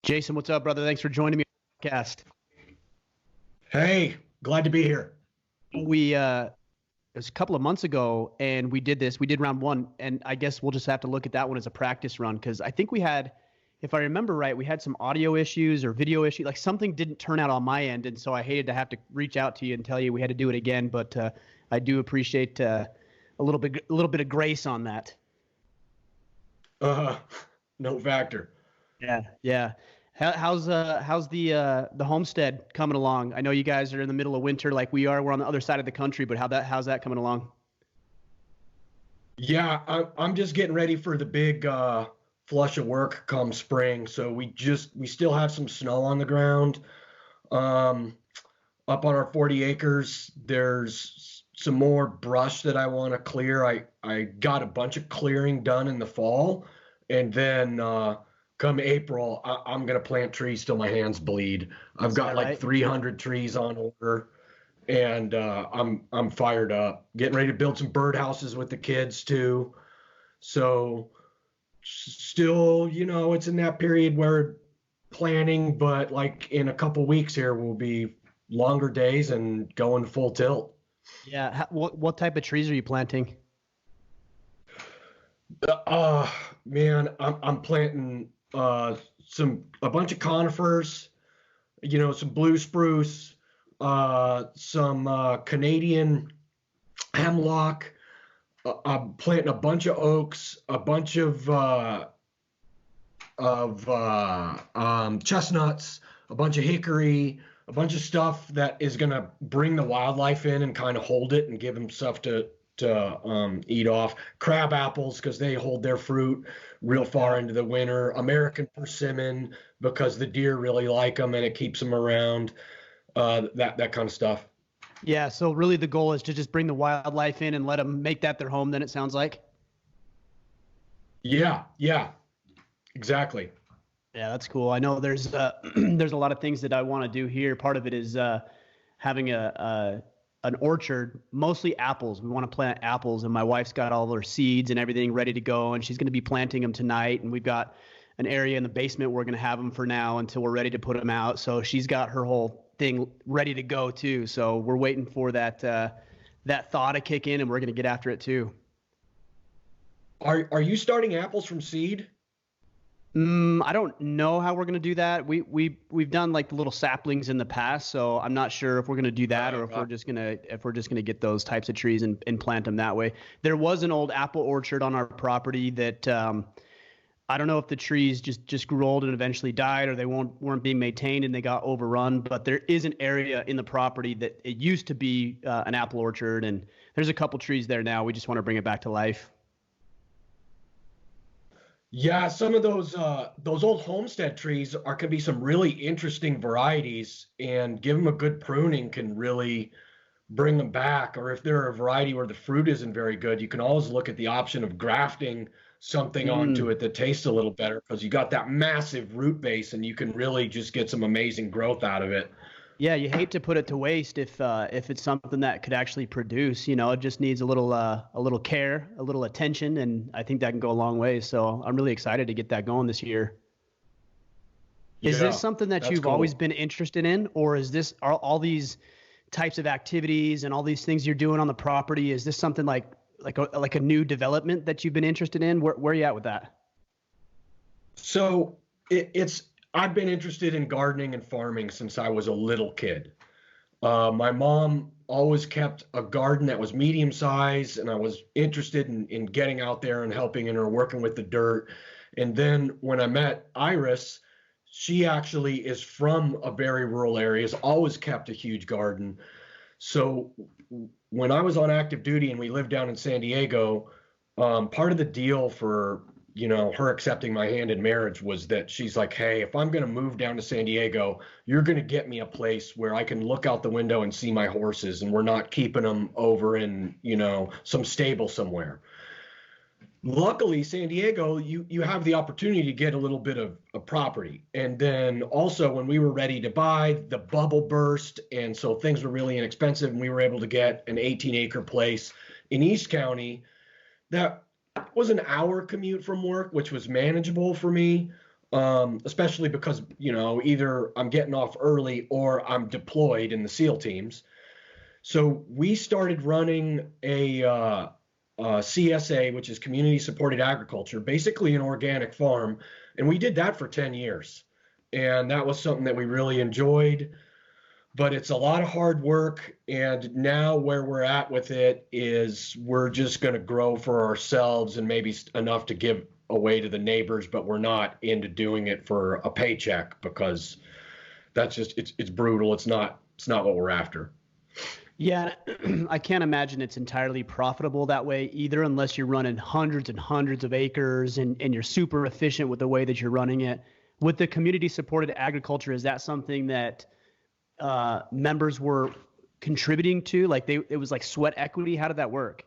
Jason, what's up, brother? Thanks for joining me on the podcast. Hey, glad to be here. It was a couple of months ago and we did this. We did round one, and I guess we'll just have to look at that one as a practice run because I think we had, if I remember right, we had some audio issues or video issues. Like something didn't turn out on my end, and so I hated to have to reach out to you and tell you we had to do it again. But I do appreciate a little bit of grace on that. Uh, no factor. Yeah, yeah. How's the homestead coming along? I know you guys are in the middle of winter like we are. We're on the other side of the country, but how's that coming along? Yeah, I'm just getting ready for the big flush of work come spring. So we still have some snow on the ground. Um, Up on our 40 acres, there's some more brush that I want to clear. I got a bunch of clearing done in the fall, and then come April, I'm gonna plant trees till my hands bleed. I've Is got that like right? 300 trees on order, and I'm fired up. Getting ready to build some birdhouses with the kids too. So still, it's in that period where planning, but like in a couple weeks here will be longer days and going full tilt. Yeah. What type of trees are you planting? Uh Man, I'm planting a bunch of conifers, some blue spruce, some Canadian hemlock. I'm planting a bunch of oaks, a bunch of chestnuts, a bunch of hickory, a bunch of stuff that is going to bring the wildlife in and kind of hold it and give them stuff to eat off. Crab apples because they hold their fruit real Like far that. into the winter. American persimmon because the deer really like them and it keeps them around. That kind of stuff. Yeah. So really, the goal is to just bring the wildlife in and let them make that their home. Then it sounds like. Yeah, yeah, exactly. Yeah, that's cool. I know there's there's a lot of things that I want to do here. Part of it is having an orchard, mostly apples. We want to plant apples, and my wife's got all her seeds and everything ready to go, and she's going to be planting them tonight. And we've got an area in the basement where we're going to have them for now until we're ready to put them out. So she's got her whole thing ready to go too. So we're waiting for that thaw to kick in, and we're going to get after it too. Are you starting apples from seed? I don't know how we're gonna do that. We've done like the little saplings in the past, so I'm not sure if we're gonna do that or Right, if right. we're just gonna get those types of trees and plant them that way. There was an old apple orchard on our property that I don't know if the trees just grew old and eventually died, or they weren't being maintained and they got overrun. But there is an area in the property that it used to be an apple orchard, and there's a couple trees there now. We just want to bring it back to life. Yeah, some of those old homestead trees are can be some really interesting varieties, and give them a good pruning can really bring them back. Or if they're a variety where the fruit isn't very good, you can always look at the option of grafting something onto Mm. it that tastes a little better because you got that massive root base and you can really just get some amazing growth out of it. Yeah, you hate to put it to waste if it's something that could actually produce. It just needs a little care, a little attention, and I think that can go a long way. So I'm really excited to get that going this year. Is this Yeah, something that that's you've always cool. been interested in, or is this are all these types of activities and all these things you're doing on the property? Is this something like a new development that you've been interested in? Where are you at with that? So it's I've been interested in gardening and farming since I was a little kid. My mom always kept a garden that was medium size, and I was interested in getting out there and helping in her working with the dirt. And then when I met Iris, she actually is from a very rural area, has always kept a huge garden. So when I was on active duty and we lived down in San Diego, part of the deal for her accepting my hand in marriage was that she's like, hey, if I'm going to move down to San Diego, you're going to get me a place where I can look out the window and see my horses, and we're not keeping them over in some stable somewhere. Luckily, San Diego, you have the opportunity to get a little bit of property. And then also when we were ready to buy, the bubble burst, and so things were really inexpensive, and we were able to get an 18-acre place in East County that was an hour commute from work, which was manageable for me. especially because, either I'm getting off early or I'm deployed in the SEAL teams. So we started running a CSA, which is community supported agriculture, basically an organic farm. And we did that for 10 years. And that was something that we really enjoyed. But it's a lot of hard work. And now where we're at with it is we're just going to grow for ourselves and maybe enough to give away to the neighbors, but we're not into doing it for a paycheck because that's just, it's brutal. It's not what we're after. Yeah, I can't imagine it's entirely profitable that way either, unless you're running hundreds and hundreds of acres and you're super efficient with the way that you're running it. With the community supported agriculture, is that something that members were contributing to? Like it was like sweat equity? How did that work?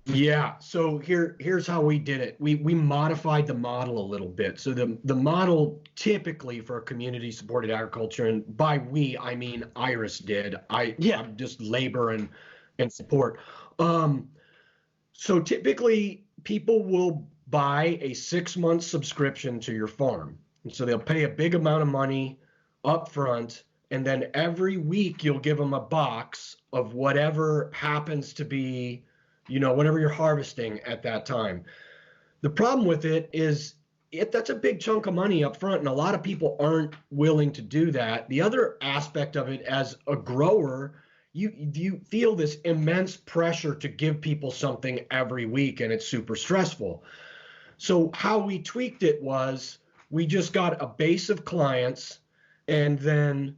Yeah, so here's how we did it. We modified the model a little bit. So the model typically for community supported agriculture, and by we I mean Iris did. I'm just labor and support. So typically people will buy a 6-month subscription to your farm. And so they'll pay a big amount of money up front, and then every week you'll give them a box of whatever happens to be, whatever you're harvesting at that time. The problem with it is that's a big chunk of money up front, and a lot of people aren't willing to do that. The other aspect of it, as a grower, you feel this immense pressure to give people something every week, and it's super stressful. So how we tweaked it was we just got a base of clients, and then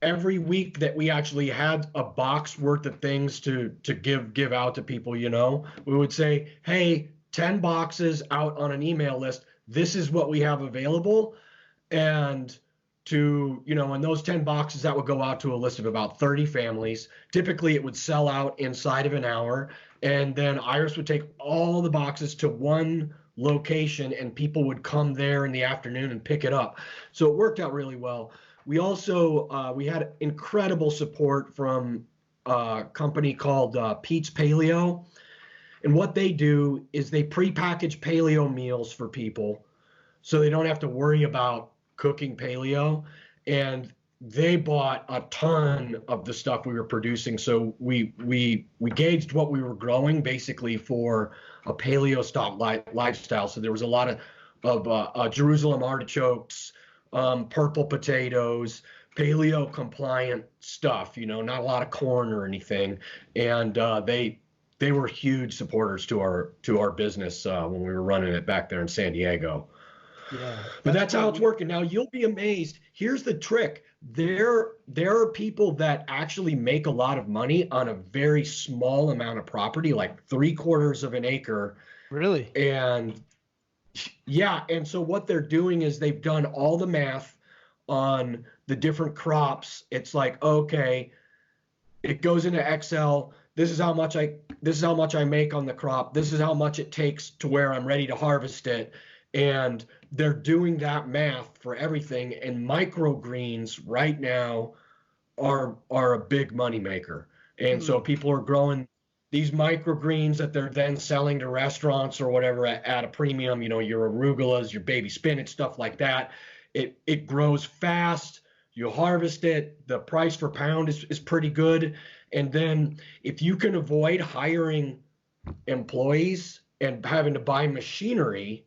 every week that we actually had a box worth of things to give out to people, we would say, hey, 10 boxes out on an email list. This is what we have available. And in those 10 boxes, that would go out to a list of about 30 families. Typically, it would sell out inside of an hour. And then Iris would take all the boxes to one location, and people would come there in the afternoon and pick it up. So it worked out really well. We also we had incredible support from a company called Pete's Paleo. And what they do is they prepackage paleo meals for people so they don't have to worry about cooking paleo. And they bought a ton of the stuff we were producing. So we gauged what we were growing basically for a paleo stock lifestyle. So there was a lot of Jerusalem artichokes, purple potatoes, paleo compliant stuff, not a lot of corn or anything. And they were huge supporters to our business when we were running it back there in San Diego. Yeah. But that's how it's working. Now you'll be amazed. Here's the trick. There are people that actually make a lot of money on a very small amount of property, like 3/4 of an acre. Really? And yeah, and so what they're doing is they've done all the math on the different crops. It's like, okay, it goes into Excel. This is how much I make on the crop. This is how much it takes to where I'm ready to harvest it. And they're doing that math for everything. And microgreens right now are a big money maker. And so people are growing these microgreens that they're then selling to restaurants or whatever at a premium, your arugulas, your baby spinach, stuff like that. It grows fast. You harvest it. The price per pound is pretty good. And then if you can avoid hiring employees and having to buy machinery,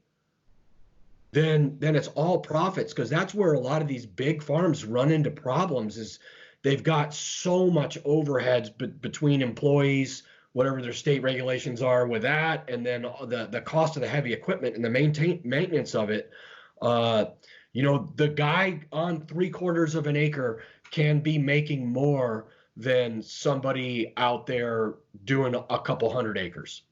then it's all profits, because that's where a lot of these big farms run into problems is they've got so much overheads between employees, whatever their state regulations are with that, and then the cost of the heavy equipment and the maintenance of it. The guy on 3/4 of an acre can be making more than somebody out there doing a couple hundred acres.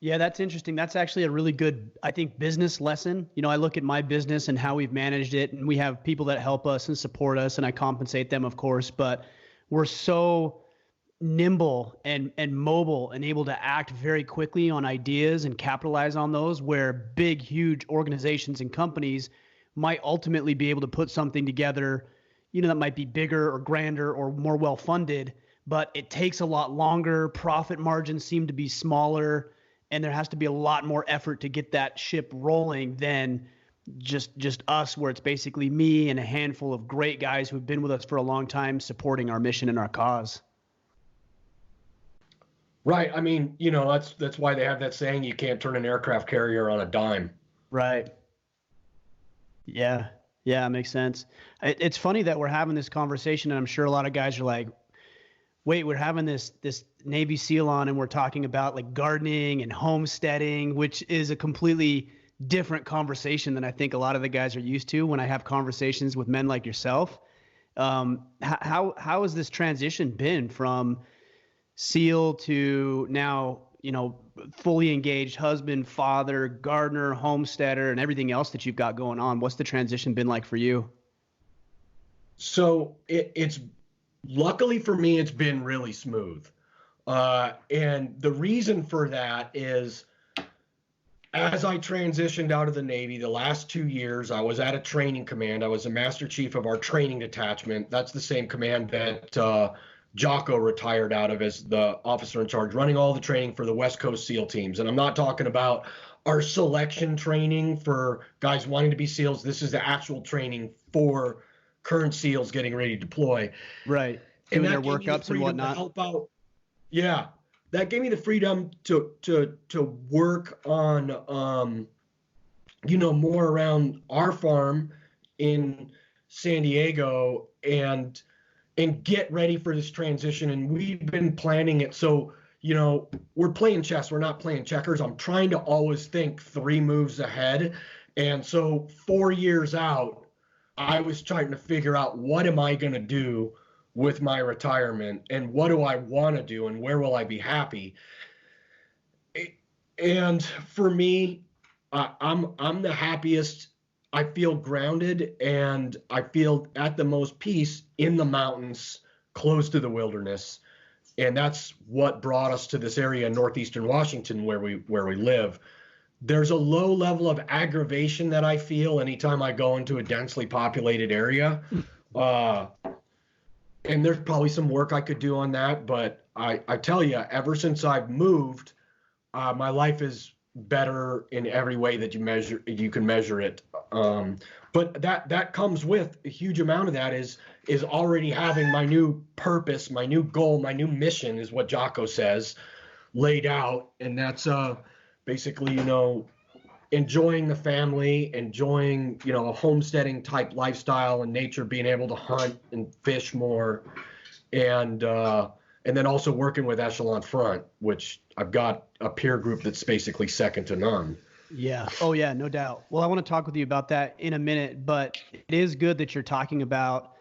Yeah, that's interesting. That's actually a really good, I think, business lesson. I look at my business and how we've managed it, and we have people that help us and support us, and I compensate them, of course, but we're so nimble and mobile and able to act very quickly on ideas and capitalize on those, where big, huge organizations and companies might ultimately be able to put something together, that might be bigger or grander or more well-funded, but it takes a lot longer. Profit margins seem to be smaller, and there has to be a lot more effort to get that ship rolling than just us, where it's basically me and a handful of great guys who've been with us for a long time supporting our mission and our cause. Right. I mean, that's why they have that saying, you can't turn an aircraft carrier on a dime. Right. Yeah. Yeah, it makes sense. It's funny that we're having this conversation, and I'm sure a lot of guys are like, wait, we're having this Navy SEAL on and we're talking about like gardening and homesteading, which is a completely different conversation than I think a lot of the guys are used to when I have conversations with men like yourself. How has this transition been from SEAL to now, fully engaged husband, father, gardener, homesteader, and everything else that you've got going on? What's the transition been like for you? So it's luckily for me, it's been really smooth. And the reason for that is, as I transitioned out of the Navy, the last 2 years, I was at a training command. I was a master chief of our training detachment. That's the same command that Jocko retired out of as the officer in charge, running all the training for the West Coast SEAL teams. And I'm not talking about our selection training for guys wanting to be SEALs. This is the actual training for current SEALs getting ready to deploy. Right. And Doing their that gave me the workups and freedom to whatnot. help out. Yeah, that gave me the freedom to work on, more around our farm in San Diego and get ready for this transition. And we've been planning it. So, we're playing chess. We're not playing checkers. I'm trying to always think 3 moves ahead. And so 4 years out, I was trying to figure out, what am I going to do with my retirement, and what do I want to do, and where will I be happy? And for me, I'm the happiest. I feel grounded, and I feel at the most peace in the mountains, close to the wilderness. And that's what brought us to this area in northeastern Washington where we live. There's a low level of aggravation that I feel anytime I go into a densely populated area. And there's probably some work I could do on that, but I tell you, ever since I've moved, my life is better in every way that you can measure it. But that comes with a huge amount of that is already having my new purpose, my new goal, my new mission is what Jocko says, laid out, and that's basically enjoying the family, enjoying, a homesteading type lifestyle and nature, being able to hunt and fish more. And then also working with Echelon Front, which I've got a peer group that's basically second to none. Yeah. Oh, yeah, no doubt. Well, I want to talk with you about that in a minute, but it is good that you're talking about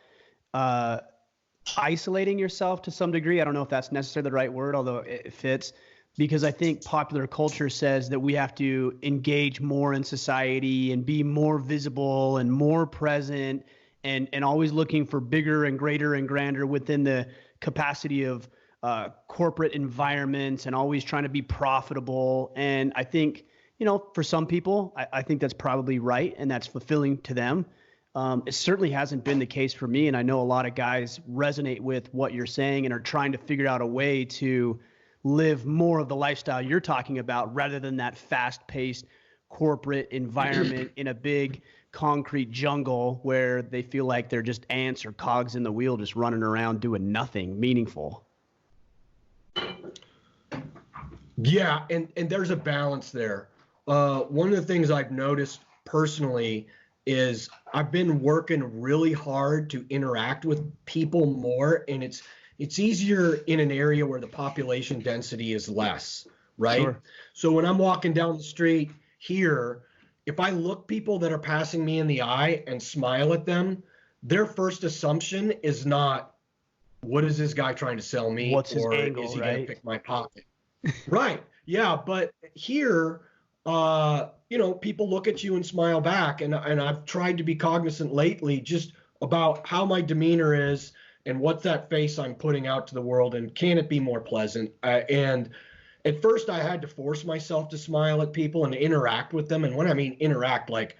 isolating yourself to some degree. I don't know if that's necessarily the right word, although it fits. Because I think popular culture says that we have to engage more in society and be more visible and more present and always looking for bigger and greater and grander within the capacity of corporate environments and always trying to be profitable. And I think, for some people, I think that's probably right and that's fulfilling to them. It certainly hasn't been the case for me. And I know a lot of guys resonate with what you're saying and are trying to figure out a way to live more of the lifestyle you're talking about rather than that fast-paced corporate environment in a big concrete jungle where they feel like they're just ants or cogs in the wheel just running around doing nothing meaningful. Yeah, and there's a balance there. One of the things I've noticed personally is I've been working really hard to interact with people more, and it's easier in an area where the population density is less, right? Sure. So when I'm walking down the street here, if I look people that are passing me in the eye and smile at them, their first assumption is not, what is this guy trying to sell me? What's his angle, is he right? going to pick my pocket? Right. Yeah. But here, people look at you and smile back. And I've tried to be cognizant lately just about how my demeanor is and what's that face I'm putting out to the world, and can it be more pleasant? And at first I had to force myself to smile at people and interact with them. And when I mean interact, like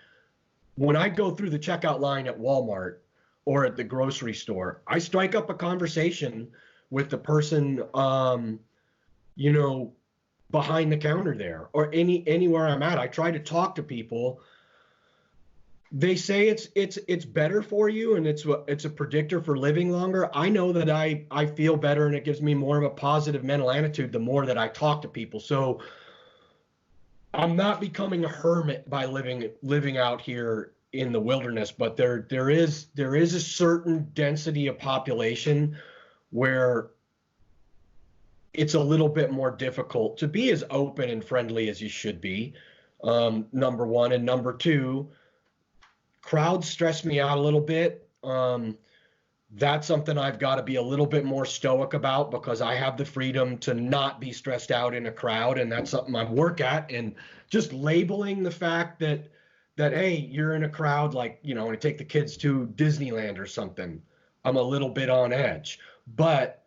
when I go through the checkout line at Walmart or at the grocery store, I strike up a conversation with the person, behind the counter there, or anywhere I'm at. I try to talk to people They say it's better for you, and it's a predictor for living longer. I know that I feel better, and it gives me more of a positive mental attitude the more that I talk to people. So I'm not becoming a hermit by living out here in the wilderness, but there is a certain density of population where it's a little bit more difficult to be as open and friendly as you should be. Number one, and number two, crowds stress me out a little bit. That's something I've got to be a little bit more stoic about, because I have the freedom to not be stressed out in a crowd, and that's something I work at. And just labeling the fact that hey, you're in a crowd, like, when I take the kids to Disneyland or something, I'm a little bit on edge. But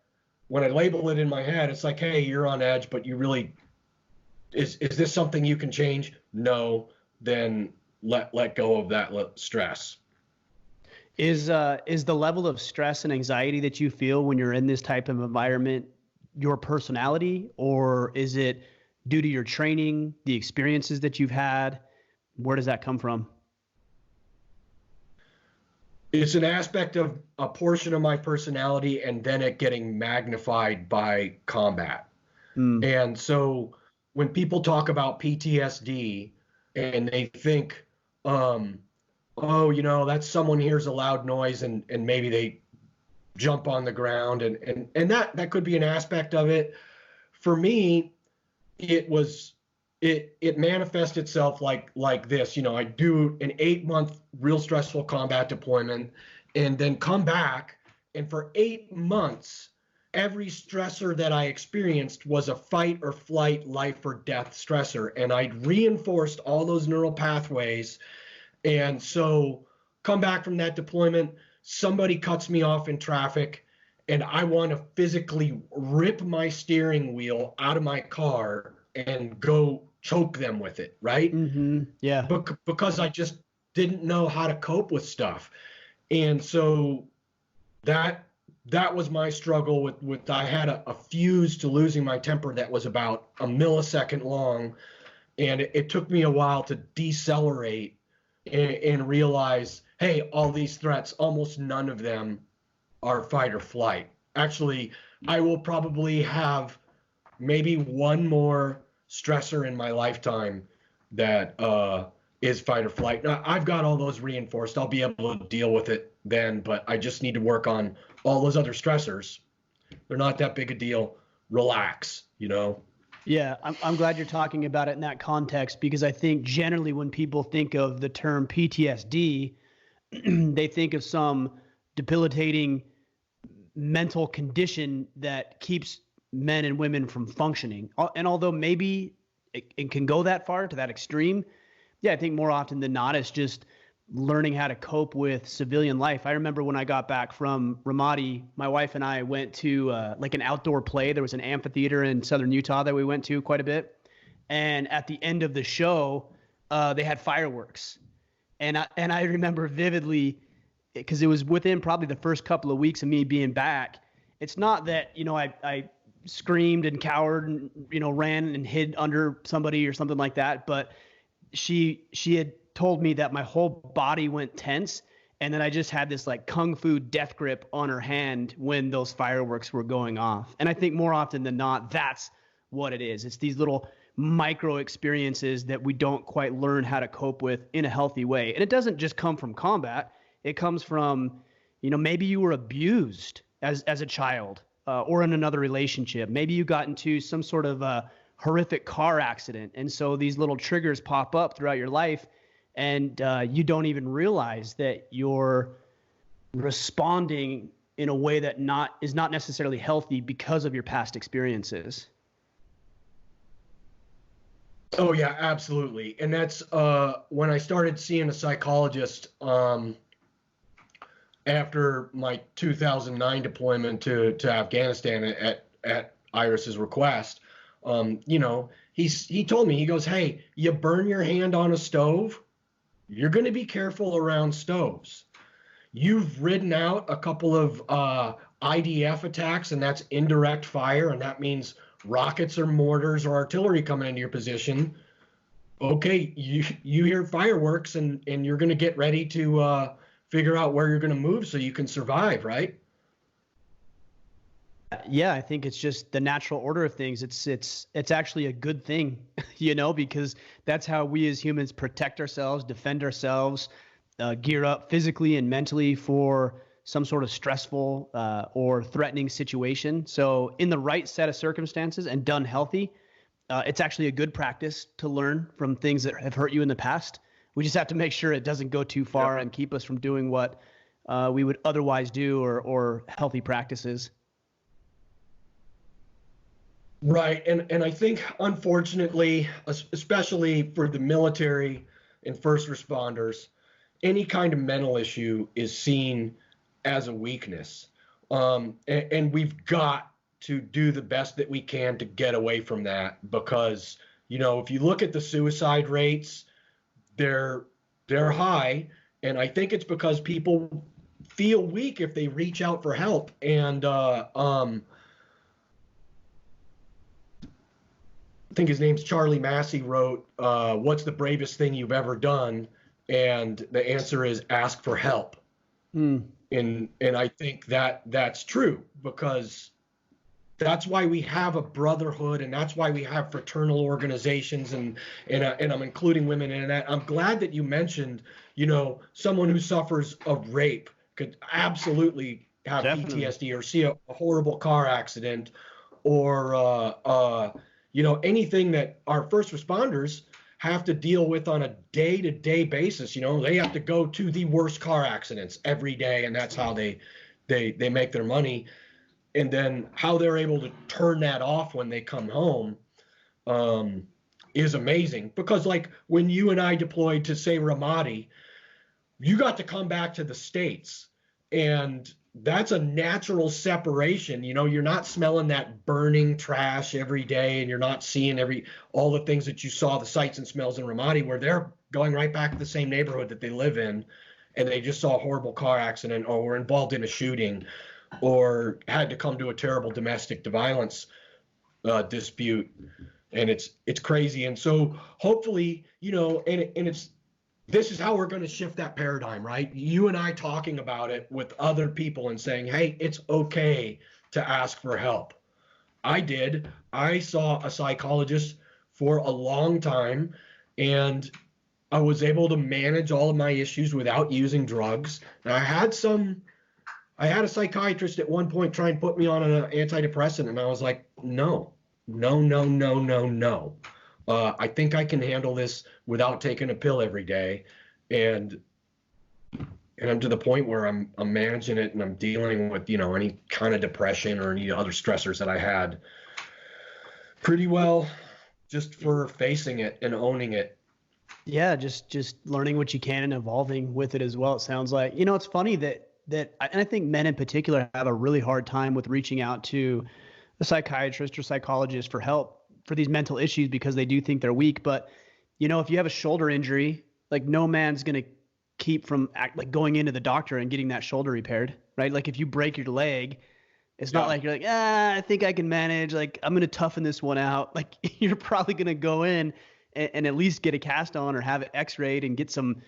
when I label it in my head, it's like, hey, you're on edge, but you really is this something you can change? No, then let go of that stress. Is the level of stress and anxiety that you feel when you're in this type of environment your personality, or is it due to your training, the experiences that you've had? Where does that come from? It's an aspect of a portion of my personality, and then it getting magnified by combat. And so when people talk about PTSD and they think, oh, that's someone hears a loud noise and maybe they jump on the ground, and that could be an aspect of it. For me, it manifests itself like this. I do an 8-month real stressful combat deployment, and then come back, and for 8 months, every stressor that I experienced was a fight or flight, life or death stressor, and I'd reinforced all those neural pathways. And so come back from that deployment, somebody cuts me off in traffic, and I want to physically rip my steering wheel out of my car and go choke them with it, right? Mm-hmm. Yeah. Because I just didn't know how to cope with stuff. And so that was my struggle with I had a fuse to losing my temper that was about a millisecond long, and it took me a while to decelerate and realize, hey, all these threats, almost none of them are fight or flight. Actually, I will probably have maybe one more stressor in my lifetime that is fight or flight. Now, I've got all those reinforced. I'll be able to deal with it then, but I just need to work on all those other stressors. They're not that big a deal. Relax, Yeah, I'm glad you're talking about it in that context, because I think generally when people think of the term PTSD, they think of some debilitating mental condition that keeps men and women from functioning. And although maybe it can go that far, to that extreme, yeah, I think more often than not, it's just learning how to cope with civilian life. I remember when I got back from Ramadi, my wife and I went to like an outdoor play. There was an amphitheater in southern Utah that we went to quite a bit. And at the end of the show, they had fireworks. And I remember vividly, because it was within probably the first couple of weeks of me being back. It's not that, I screamed and cowered and, ran and hid under somebody or something like that. But she had told me that my whole body went tense, and then I just had this like kung fu death grip on her hand when those fireworks were going off. And I think more often than not, that's what it is. It's these little micro experiences that we don't quite learn how to cope with in a healthy way. And it doesn't just come from combat. It comes from, maybe you were abused as a child or in another relationship. Maybe you got into some sort of a horrific car accident. And so these little triggers pop up throughout your life, and you don't even realize that you're responding in a way that is not necessarily healthy because of your past experiences. Oh yeah, absolutely. And that's when I started seeing a psychologist after my 2009 deployment to Afghanistan at Iris's request. He told me, he goes, hey, you burn your hand on a stove, you're going to be careful around stoves. You've ridden out a couple of IDF attacks, and that's indirect fire, and that means rockets or mortars or artillery coming into your position. Okay, you hear fireworks and you're going to get ready to figure out where you're going to move so you can survive, right? Yeah, I think it's just the natural order of things. It's actually a good thing, because that's how we as humans protect ourselves, defend ourselves, gear up physically and mentally for some sort of stressful or threatening situation. So, in the right set of circumstances and done healthy, it's actually a good practice to learn from things that have hurt you in the past. We just have to make sure it doesn't go too Yep. far and keep us from doing what we would otherwise do or healthy practices. Right. And I think, unfortunately, especially for the military and first responders, any kind of mental issue is seen as a weakness. And we've got to do the best that we can to get away from that because, if you look at the suicide rates, they're they're high. And I think it's because people feel weak if they reach out for help. And I think his name's Charlie Massey wrote, "What's the bravest thing you've ever done?" And the answer is ask for help. Mm, And I think that that's true because that's why we have a brotherhood and that's why we have fraternal organizations and I'm including women in that. I'm glad that you mentioned, someone who suffers of rape could absolutely have definitely. PTSD or see a horrible car accident or anything that our first responders have to deal with on a day-to-day basis. They have to go to the worst car accidents every day, and that's how they make their money. And then how they're able to turn that off when they come home is amazing. Because like when you and I deployed to say Ramadi, you got to come back to the States and that's a natural separation. You're not smelling that burning trash every day and you're not seeing all the things that you saw, the sights and smells in Ramadi, where they're going right back to the same neighborhood that they live in and they just saw a horrible car accident or were involved in a shooting or had to come to a terrible domestic violence dispute. And it's crazy. And so hopefully, and it's this is how we're going to shift that paradigm, right? You and I talking about it with other people and saying, hey, it's okay to ask for help. I did. I saw a psychologist for a long time and I was able to manage all of my issues without using drugs. Now, I had a psychiatrist at one point try and put me on an antidepressant, and I was like, no, no, no, no, no, no. I think I can handle this without taking a pill every day, and I'm to the point where I'm managing it and I'm dealing with any kind of depression or any other stressors that I had pretty well, just for facing it and owning it. Yeah, just learning what you can and evolving with it as well. It sounds like. It's funny and I think men in particular have a really hard time with reaching out to a psychiatrist or psychologist for help for these mental issues because they do think they're weak. But if you have a shoulder injury, like no man's gonna keep from like going into the doctor and getting that shoulder repaired, right? Like if you break your leg, it's not Yeah, like you're like, I think I can manage. Like I'm gonna toughen this one out. Like you're probably gonna go in and at least get a cast on or have it X-rayed and get some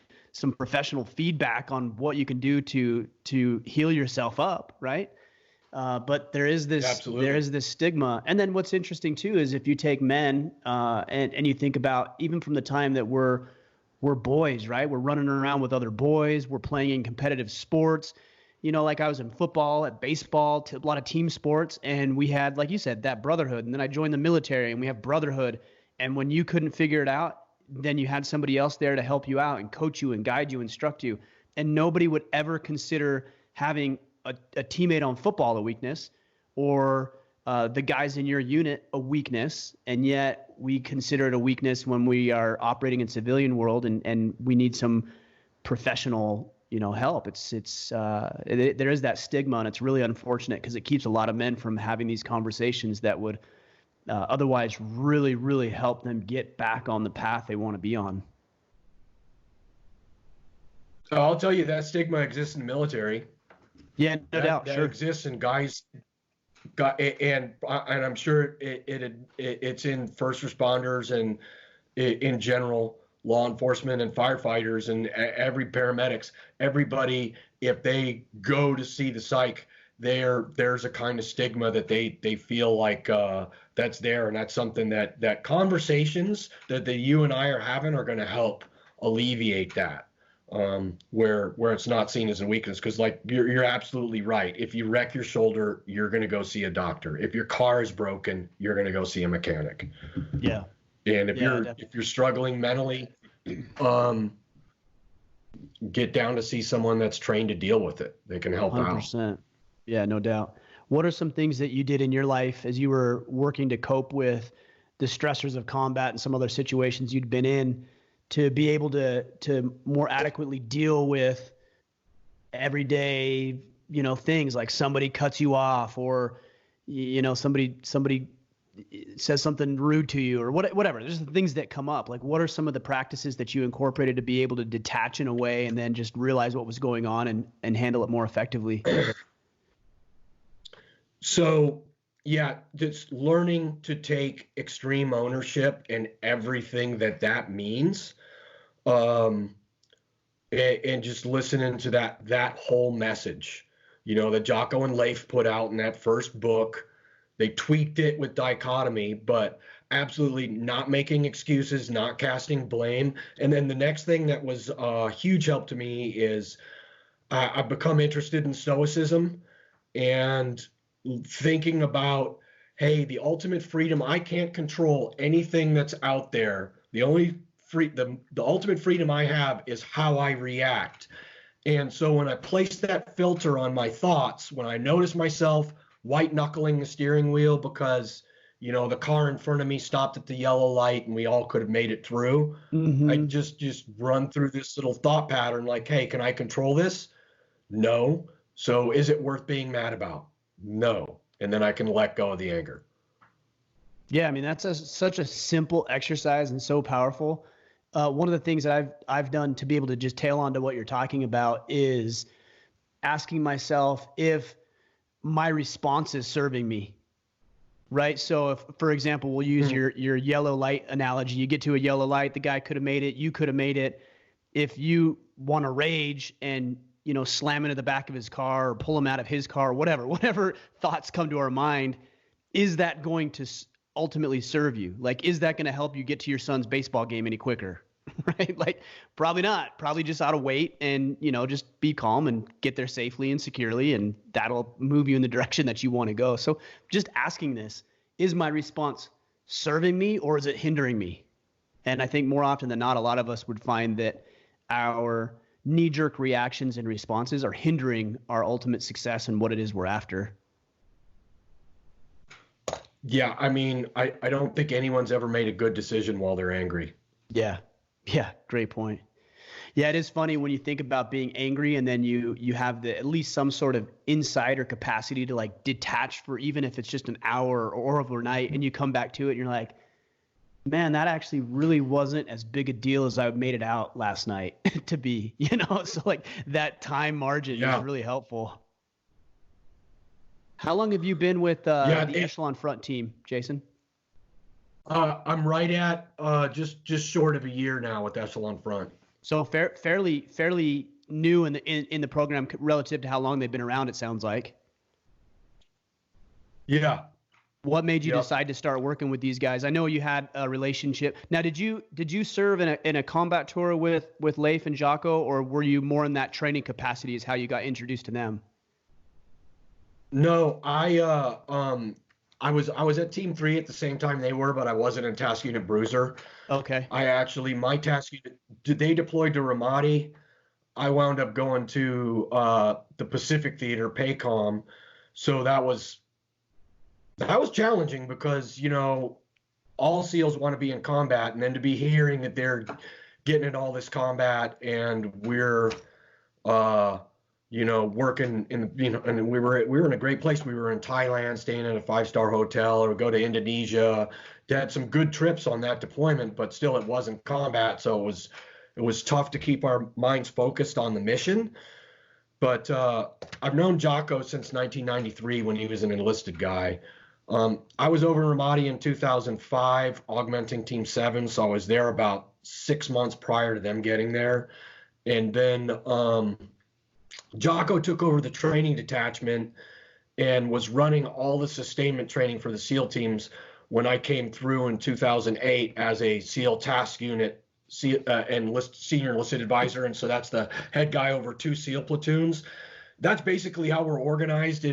professional feedback on what you can do to heal yourself up, right? But there absolutely. is this stigma. And then what's interesting too is if you take men and you think about even from the time that we're boys, right? We're running around with other boys. We're playing in competitive sports. Like I was in football, at baseball, a lot of team sports, and we had, like you said, that brotherhood. And then I joined the military, and we have brotherhood. And when you couldn't figure it out, then you had somebody else there to help you out and coach you and guide you, instruct you. And nobody would ever consider having a teammate on football a weakness or the guys in your unit a weakness. And yet we consider it a weakness when we are operating in civilian world and we need some professional help. There is that stigma, and it's really unfortunate because it keeps a lot of men from having these conversations that would otherwise really, really help them get back on the path they want to be on. So I'll tell you that stigma exists in the military. Yeah, no That doubt. that Sure. exists in guys got and I'm sure it's in first responders in general, law enforcement and firefighters and every paramedics, everybody, if they go to see the psych, there's a kind of stigma that they feel like that's there, and that's something that conversations that you and I are having are going to help alleviate that, where it's not seen as a weakness. Because like you're absolutely right. If you wreck your shoulder, you're going to go see a doctor. If your car is broken, you're going to go see a mechanic. Yeah. And if definitely. you're struggling mentally, get down to see someone that's trained to deal with it. They can help 100%. out. Yeah, no doubt. What are some things that you did in your life as you were working to cope with the stressors of combat and some other situations you'd been in to be able to more adequately deal with everyday, things like somebody cuts you off, or, somebody says something rude to you, or whatever. There's things that come up. Like, what are some of the practices that you incorporated to be able to detach in a way and then just realize what was going on and handle it more effectively? So, yeah, just learning to take extreme ownership in everything that means, and just listening to that whole message, that Jocko and Leif put out in that first book. They tweaked it with dichotomy, but absolutely not making excuses, not casting blame. And then the next thing that was a huge help to me is I've become interested in Stoicism and thinking about, hey, the ultimate freedom, I can't control anything that's out there. The ultimate freedom I have is how I react. And so when I place that filter on my thoughts, when I notice myself white knuckling the steering wheel because the car in front of me stopped at the yellow light and we all could have made it through, Mm-hmm. I just run through this little thought pattern like, hey, can I control this? No. So is it worth being mad about? No. And then I can let go of the anger. Yeah, I mean, that's such a simple exercise and so powerful. One of the things that I've done to be able to just tail on to what you're talking about is asking myself if my response is serving me, right? So if, for example, we'll use your yellow light analogy. You get to a yellow light, the guy could have made it, you could have made it. If you want to rage and slam into the back of his car or pull him out of his car, whatever thoughts come to our mind, is that going to ultimately serve you? Like, is that going to help you get to your son's baseball game any quicker? Right? Like, probably not. Probably just ought to wait and, just be calm and get there safely and securely, and that'll move you in the direction that you want to go. So just asking this, is my response serving me or is it hindering me? And I think more often than not, a lot of us would find that our knee-jerk reactions and responses are hindering our ultimate success and what it is we're after. Yeah, I mean, I don't think anyone's ever made a good decision while they're angry. Yeah, great point. Yeah, it is funny when you think about being angry and then you have at least some sort of insight or capacity to like detach for even if it's just an hour or overnight, and you come back to it and you're like, man, that actually really wasn't as big a deal as I made it out last night to be, so like that time margin is really helpful. How long have you been with the Echelon Front team, Jason? I'm right at just short of a year now with Echelon Front. So fairly new in the program relative to how long they've been around, it sounds like. Yeah. What made you decide to start working with these guys? I know you had a relationship. Now, did you serve in a combat tour with Leif and Jocko, or were you more in that training capacity as how you got introduced to them? No, I was at Team 3 at the same time they were, but I wasn't in Task Unit Bruiser. Okay. My task unit, they deployed to Ramadi. I wound up going to the Pacific Theater, PACOM. So that was challenging because, all SEALs want to be in combat, and then to be hearing that they're getting in all this combat and we're working in, and we were in a great place. We were in Thailand, staying in a 5-star hotel, or go to Indonesia. Had some good trips on that deployment, but still it wasn't combat. So it was tough to keep our minds focused on the mission. But I've known Jocko since 1993 when he was an enlisted guy. I was over in Ramadi in 2005, augmenting Team 7, so I was there about 6 months prior to them getting there. And then Jocko took over the training detachment and was running all the sustainment training for the SEAL teams when I came through in 2008 as a SEAL task unit senior enlisted advisor. And so that's the head guy over 2 SEAL platoons. That's basically how we're organized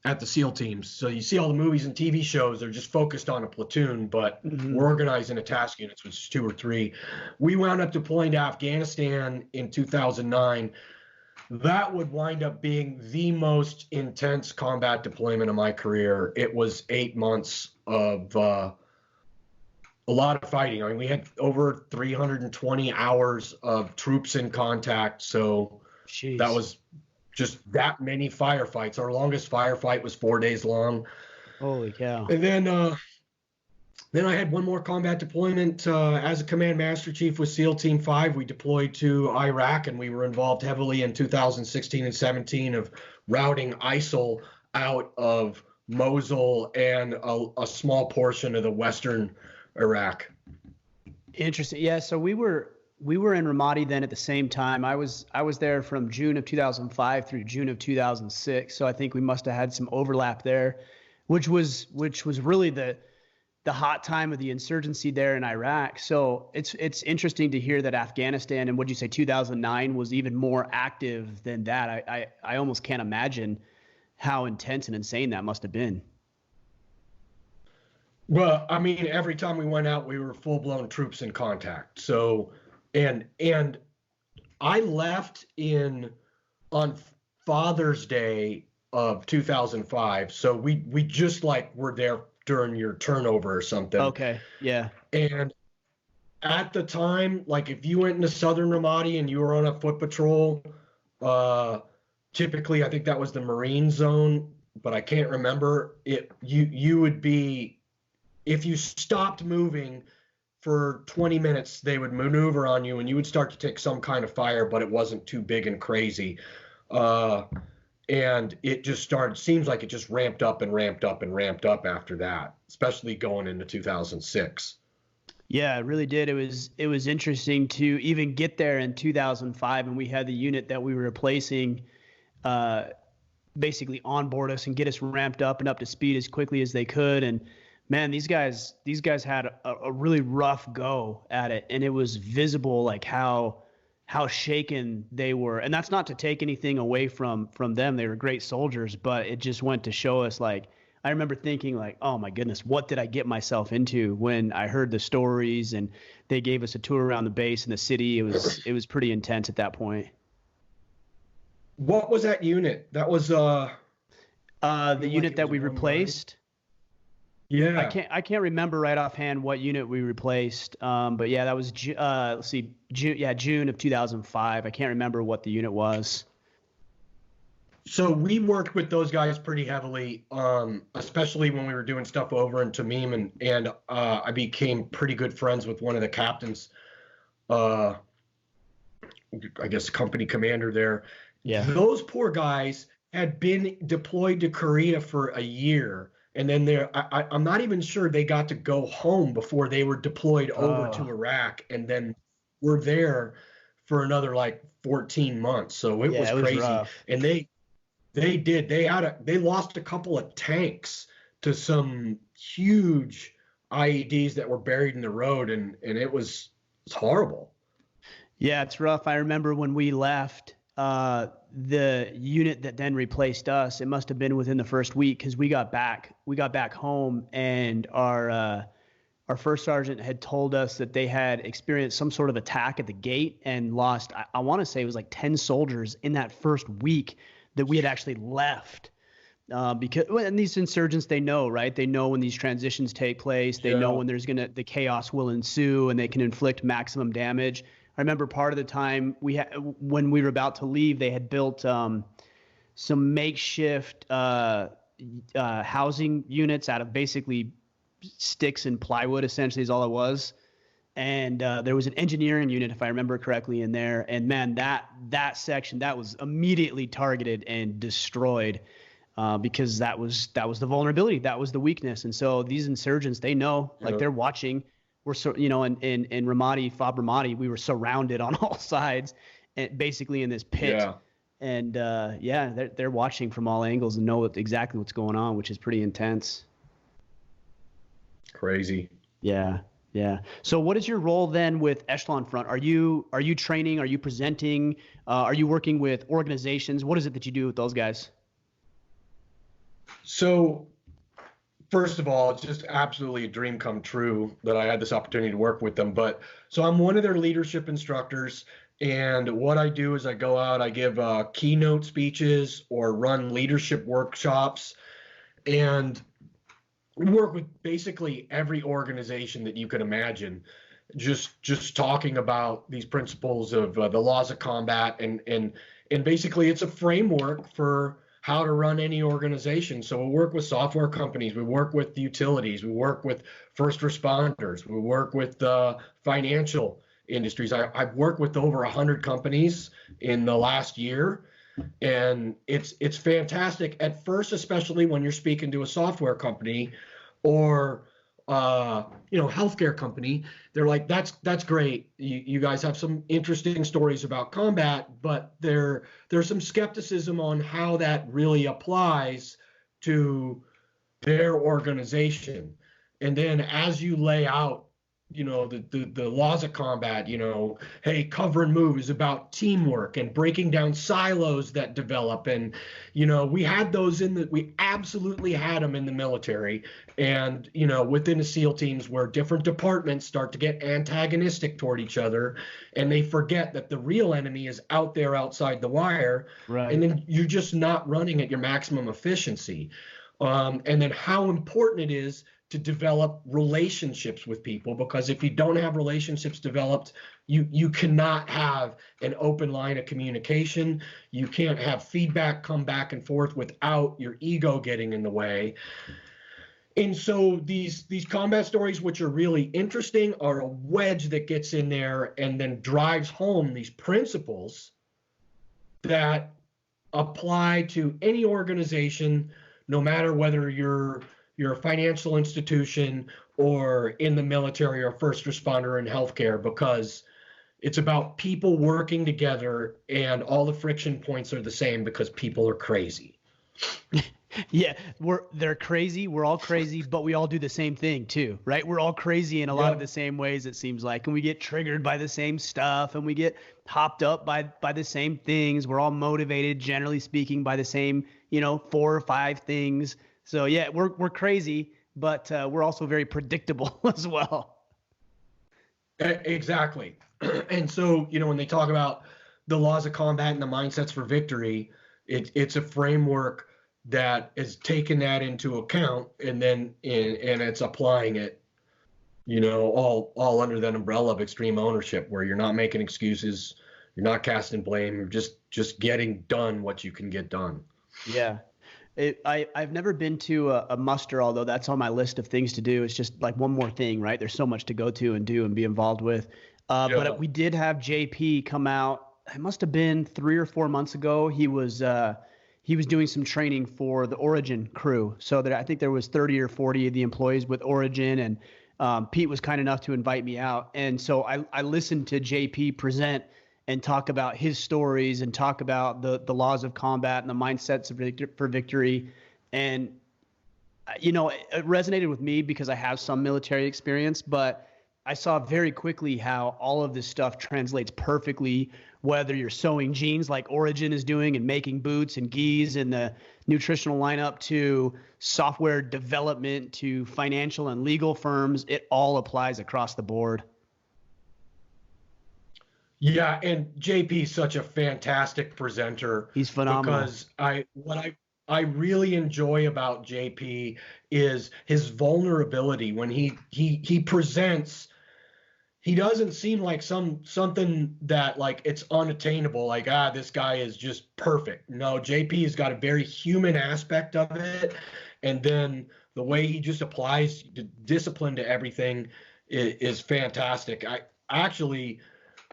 at the SEAL teams. So you see all the movies and TV shows, they're just focused on a platoon, but we're organized into task units, which is 2 or 3. We wound up deploying to Afghanistan in 2009. That would wind up being the most intense combat deployment of my career. It was 8 months of a lot of fighting. I mean, we had over 320 hours of troops in contact. So Jeez. That was just that many firefights. Our longest firefight was 4 days long. Holy cow. And then I had one more combat deployment as a command master chief with SEAL Team 5. We deployed to Iraq, and we were involved heavily in 2016 and 17 of routing ISIL out of Mosul and a small portion of the western Iraq. Interesting. Yeah, so we were in Ramadi then at the same time. I was there from June of 2005 through June of 2006. So I think we must have had some overlap there, which was really the hot time of the insurgency there in Iraq. So it's interesting to hear that Afghanistan, and what'd you say, 2009 was even more active than that. I almost can't imagine how intense and insane that must have been. Well, I mean, every time we went out, we were full-blown troops in contact. So, and I left on Father's Day of 2005. So we just like were there during your turnover or something. Okay. Yeah. And at the time, like if you went into Southern Ramadi and you were on a foot patrol, typically I think that was the Marine zone, but I can't remember it. You would be, if you stopped moving for 20 minutes, they would maneuver on you and you would start to take some kind of fire, but it wasn't too big and crazy. And it just seems like it just ramped up and ramped up and ramped up after that, especially going into 2006. Yeah, it really did. It was interesting to even get there in 2005, and we had the unit that we were replacing basically onboard us and get us ramped up and up to speed as quickly as they could. And man, these guys had a really rough go at it, and it was visible like how shaken they were. And that's not to take anything away from them. They were great soldiers, but it just went to show us, like, I remember thinking like, oh my goodness, what did I get myself into when I heard the stories and they gave us a tour around the base and the city. It was pretty intense at that point. What was that unit? That was the unit that we replaced. Yeah. I can't remember right offhand what unit we replaced. But yeah, that was June of 2005. I can't remember what the unit was. So we worked with those guys pretty heavily, especially when we were doing stuff over in Tamim, and I became pretty good friends with one of the captains, I guess company commander there. Yeah. Those poor guys had been deployed to Korea for a year. And then I'm not even sure they got to go home before they were deployed over to Iraq, and then were there for another like 14 months. So it was crazy. Rough. And they lost a couple of tanks to some huge IEDs that were buried in the road, and it's horrible. Yeah, it's rough. I remember when we left, the unit that then replaced us, it must have been within the first week, because we got back home, and our first sergeant had told us that they had experienced some sort of attack at the gate and lost, I want to say it was like 10 soldiers in that first week that we had actually left. Because and these insurgents, they know, right? They know when these transitions take place. They know when the chaos will ensue, and they can inflict maximum damage. I remember part of the time when we were about to leave, they had built some makeshift housing units out of basically sticks and plywood, essentially, is all it was. And there was an engineering unit, if I remember correctly, in there. And man, that section, that was immediately targeted and destroyed. because that was the vulnerability, that was the weakness. And so these insurgents, they know, like they're watching. We're so, in Ramadi, Fab Ramadi, we were surrounded on all sides, and basically in this pit. Yeah. And they're watching from all angles and know exactly what's going on, which is pretty intense. Crazy. Yeah. Yeah. So what is your role then with Echelon Front? Are you training? Are you presenting? Are you working with organizations? What is it that you do with those guys? So first of all, it's just absolutely a dream come true that I had this opportunity to work with them. But so I'm one of their leadership instructors. And what I do is I go out, I give keynote speeches or run leadership workshops, and work with basically every organization that you can imagine, just talking about these principles of the laws of combat, and basically it's a framework for how to run any organization. So we work with software companies, we work with utilities, we work with first responders, we work with the financial industries. I've worked with over 100 companies in the last year, and it's fantastic at first, especially when you're speaking to a software company or healthcare company. They're like, that's great, you guys have some interesting stories about combat, but there's some skepticism on how that really applies to their organization. And then as you lay out the laws of combat, hey, cover and move is about teamwork and breaking down silos that develop. And, we had those we absolutely had them in the military, and, within the SEAL teams, where different departments start to get antagonistic toward each other, and they forget that the real enemy is out there outside the wire. Right. And then you're just not running at your maximum efficiency. And then how important it is to develop relationships with people, because if you don't have relationships developed, you cannot have an open line of communication. You can't have feedback come back and forth without your ego getting in the way. And so these combat stories, which are really interesting, are a wedge that gets in there and then drives home these principles that apply to any organization, no matter whether you're a financial institution or in the military or first responder in healthcare, because it's about people working together, and all the friction points are the same because people are crazy. Yeah, they're crazy. We're all crazy, but we all do the same thing too, right? We're all crazy in a lot of the same ways, it seems like, and we get triggered by the same stuff, and we get hopped up by the same things. We're all motivated, generally speaking, by the same, 4 or 5 things. So yeah, we're crazy, but we're also very predictable as well. Exactly. And so, when they talk about the laws of combat and the mindsets for victory, it's a framework that is taking that into account, and then and it's applying it, all under that umbrella of extreme ownership, where you're not making excuses, you're not casting blame, you're just getting done what you can get done. Yeah. I've never been to a muster, although that's on my list of things to do. It's just like one more thing, right? There's so much to go to and do and be involved with. But we did have JP come out. It must have been 3 or 4 months ago. He was doing some training for the Origin crew. So I think there was 30 or 40 of the employees with Origin, and Pete was kind enough to invite me out. And so I listened to JP present and talk about his stories and talk about the laws of combat and the mindsets for victory. And, it resonated with me because I have some military experience, but I saw very quickly how all of this stuff translates perfectly, whether you're sewing jeans like Origin is doing and making boots and gis in the nutritional lineup, to software development, to financial and legal firms. It all applies across the board. Yeah, and JP is such a fantastic presenter. He's phenomenal. Because what I really enjoy about JP is his vulnerability. When he presents, he doesn't seem like something that, like, it's unattainable, like, this guy is just perfect. No, JP has got a very human aspect of it, and then the way he just applies discipline to everything is fantastic. I actually,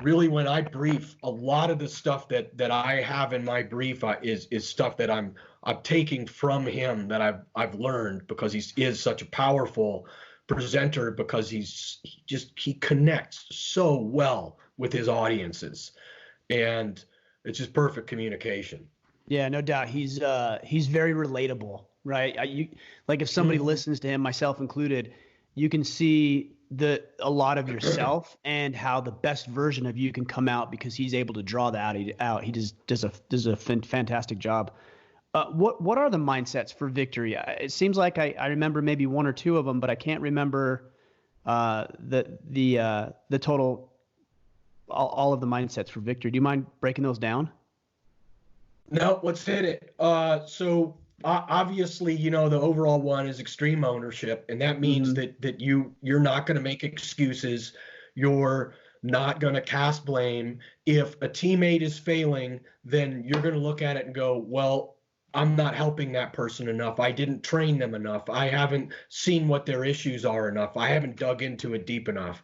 really, when I brief, a lot of the stuff that I have in my brief is stuff that I'm I'm taking from him that I've learned, because he is such a powerful presenter, because he connects so well with his audiences, and it's just perfect communication. Yeah, no doubt. He's very relatable, right? Like if somebody listens to him, myself included, you can see a lot of yourself and how the best version of you can come out because he's able to draw that out. He just does a fantastic job. What are the mindsets for victory? It seems like I remember maybe one or two of them, but I can't remember the total all of the mindsets for victory. Do you mind breaking those down? No, let's hit it. So obviously, the overall one is extreme ownership, and that means that you're not going to make excuses. You're not going to cast blame. If a teammate is failing, then you're going to look at it and go, well, I'm not helping that person enough. I didn't train them enough. I haven't seen what their issues are enough. I haven't dug into it deep enough.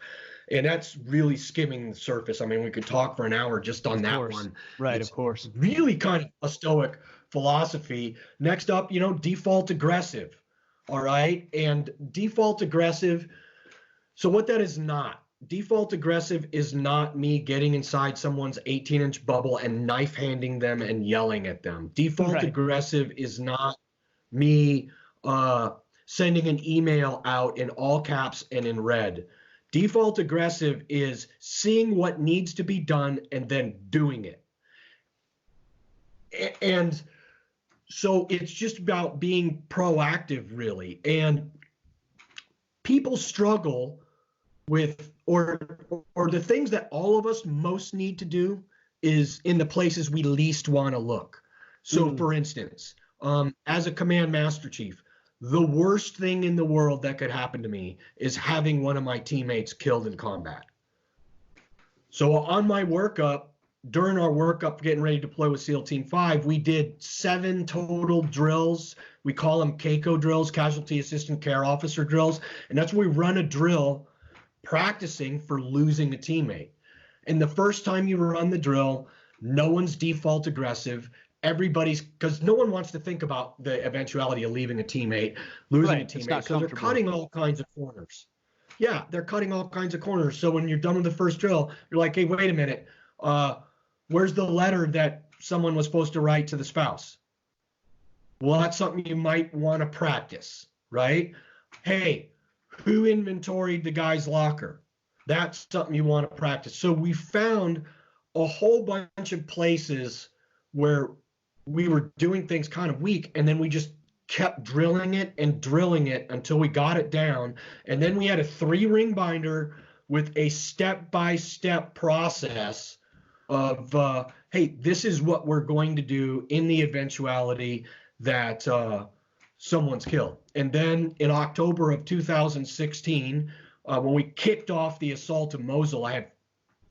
And that's really skimming the surface. I mean, we could talk for an hour just on that one. Right, It's of course. really kind of a stoic philosophy. Next up, default aggressive. All right. And default aggressive. So what that is not. Default aggressive is not me getting inside someone's 18-inch bubble and knife handing them and yelling at them. Default aggressive is not me sending an email out in all caps and in red. Default aggressive is seeing what needs to be done and then doing it. And so it's just about being proactive, really. And people struggle with, or the things that all of us most need to do is in the places we least want to look. So for instance, as a command master chief, the worst thing in the world that could happen to me is having one of my teammates killed in combat. So on my workup, during our workup getting ready to deploy with SEAL Team 5, we did 7 total drills. We call them CACO drills, Casualty Assistant Care Officer drills. And that's where we run a drill practicing for losing a teammate. And the first time you run the drill, no one's default aggressive. Everybody's, because no one wants to think about the eventuality of leaving a teammate, losing a teammate. So they're cutting all kinds of corners. Yeah, they're cutting all kinds of corners. So when you're done with the first drill, you're like, hey, wait a minute. Where's the letter that someone was supposed to write to the spouse? Well, that's something you might want to practice, right? Hey, who inventoried the guy's locker? That's something you want to practice. So we found a whole bunch of places where we were doing things kind of weak, and then we just kept drilling it until we got it down. And then we had a 3-ring binder with a step-by-step process of, hey, this is what we're going to do in the eventuality that someone's killed. And then in October of 2016, when we kicked off the assault of Mosul, I had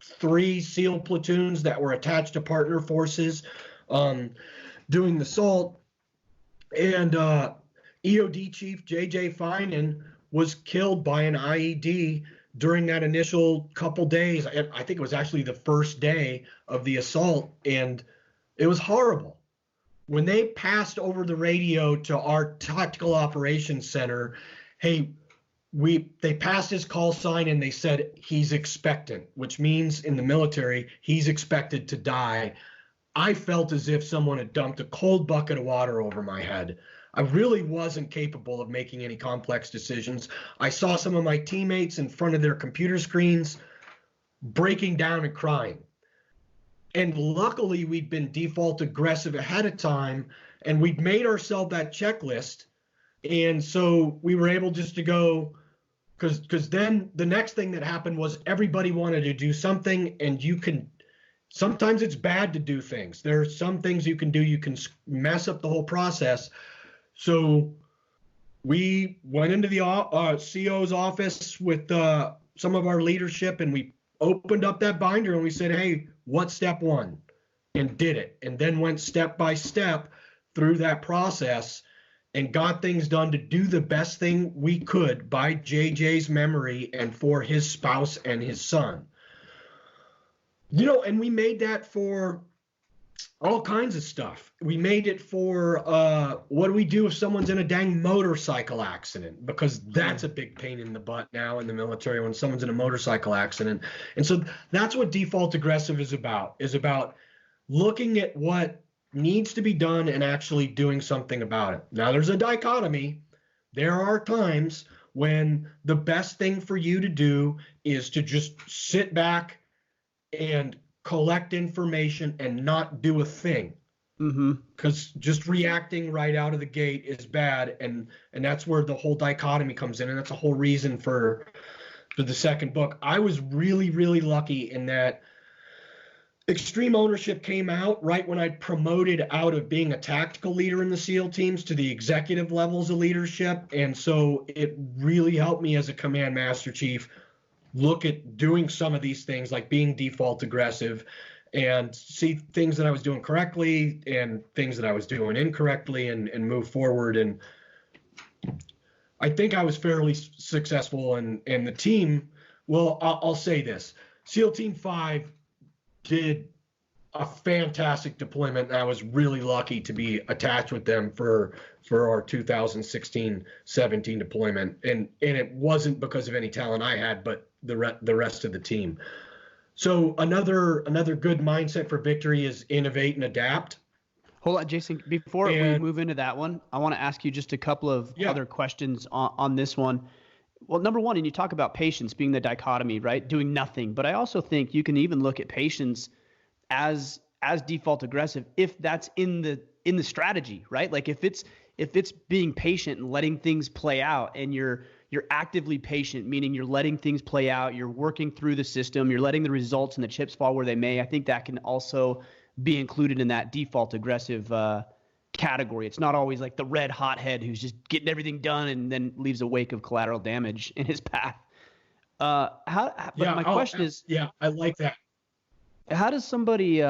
3 SEAL platoons that were attached to partner forces doing the assault. And EOD Chief J.J. Finan was killed by an IED during that initial couple days. I think it was actually the first day of the assault, and it was horrible. When they passed over the radio to our tactical operations center, hey, they passed his call sign and they said he's expectant, which means in the military, he's expected to die. I felt as if someone had dumped a cold bucket of water over my head. I really wasn't capable of making any complex decisions. I saw some of my teammates in front of their computer screens breaking down and crying. And luckily, we'd been default aggressive ahead of time, and we'd made ourselves that checklist. And so we were able just to go, because then the next thing that happened was everybody wanted to do something, and sometimes it's bad to do things. There are some things you can do, you can mess up the whole process. So we went into the CO's office with some of our leadership, and we opened up that binder and we said, hey, what's step 1? And did it. And then went step by step through that process and got things done to do the best thing we could by JJ's memory and for his spouse and his son. And we made that for all kinds of stuff. We made it for what do we do if someone's in a dang motorcycle accident? Because that's a big pain in the butt now in the military when someone's in a motorcycle accident. And so that's what default aggressive is about looking at what needs to be done and actually doing something about it. Now, there's a dichotomy. There are times when the best thing for you to do is to just sit back and collect information and not do a thing. Because just reacting right out of the gate is bad, and that's where the whole dichotomy comes in, and that's the whole reason for the second book. I was really, really lucky in that Extreme Ownership came out right when I promoted out of being a tactical leader in the SEAL teams to the executive levels of leadership. And so it really helped me as a command master chief look at doing some of these things like being default aggressive and see things that I was doing correctly and things that I was doing incorrectly and move forward. And I think I was fairly successful, and the team, well, I'll say this, SEAL Team 5 did a fantastic deployment, and I was really lucky to be attached with them for our 2016-17 deployment. And it wasn't because of any talent I had, but the rest of the team. So another good mindset for victory is innovate and adapt. Hold on, Jason. Before we move into that one, I want to ask you just a couple of other questions on this one. Well, number one, and you talk about patience being the dichotomy, right? Doing nothing. But I also think you can even look at patience as default aggressive if that's in the strategy, right? Like if it's being patient and letting things play out, and you're actively patient, meaning you're letting things play out, you're working through the system, you're letting the results and the chips fall where they may. I think that can also be included in that default aggressive category. It's not always like the red hothead who's just getting everything done and then leaves a wake of collateral damage in his path. My question is, I like that. How does somebody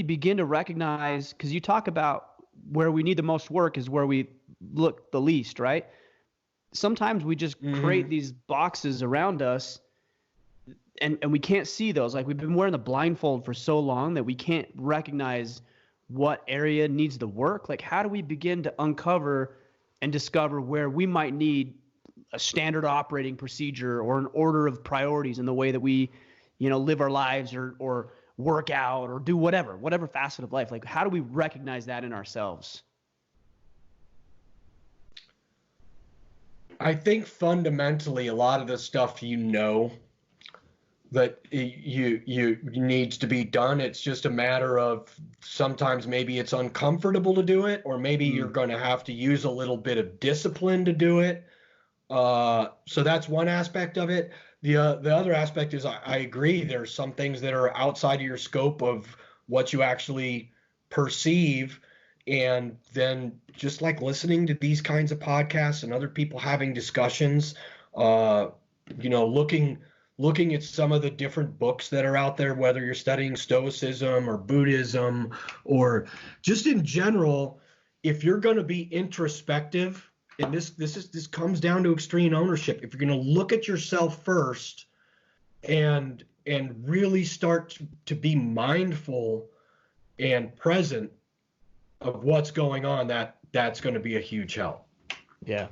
begin to recognize, because you talk about where we need the most work is where we look the least, right? Sometimes we just create these boxes around us and we can't see those. Like we've been wearing the blindfold for so long that we can't recognize what area needs the work. Like how do we begin to uncover and discover where we might need a standard operating procedure or an order of priorities in the way that we, live our lives or work out or do whatever facet of life? Like how do we recognize that in ourselves? I think fundamentally a lot of the stuff that you needs to be done. It's just a matter of sometimes maybe it's uncomfortable to do it, or maybe you're going to have to use a little bit of discipline to do it. So that's one aspect of it. The other aspect is I agree. There's some things that are outside of your scope of what you actually perceive. And then just like listening to these kinds of podcasts and other people having discussions, looking at some of the different books that are out there, whether you're studying Stoicism or Buddhism or just in general, if you're going to be introspective, and this comes down to extreme ownership. If you're going to look at yourself first and really start to be mindful and present of what's going on, that's going to be a huge help. Yeah,